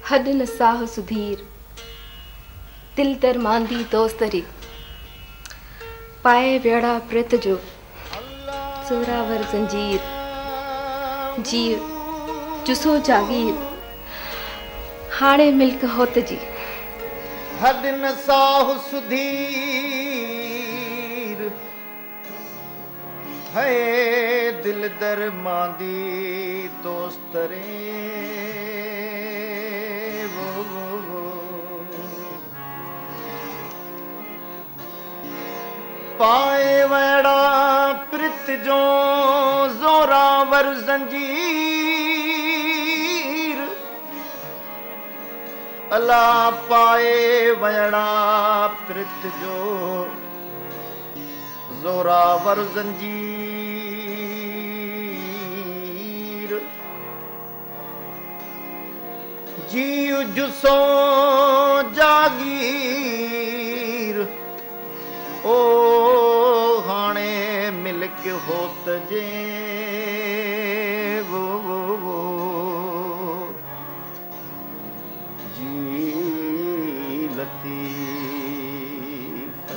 हद न साह सुधीर, दिल तर मांदी दोस्तरी, पाए वेड़ा प्रित जो जोरावर जंजीर, जीव जुसो जागीर, हाणे मिल्क होत जी। हद न साह सुधीर, है दिल दर मांदी दोस्तरे, पाए वेड़ा प्रित जो जोरावर जंजीर, अला पाए वेड़ा प्रित जो जोरावर जंजीर, जीव जुसो जागीर, ओ हाणे मिल्क होत जे, वो जी लती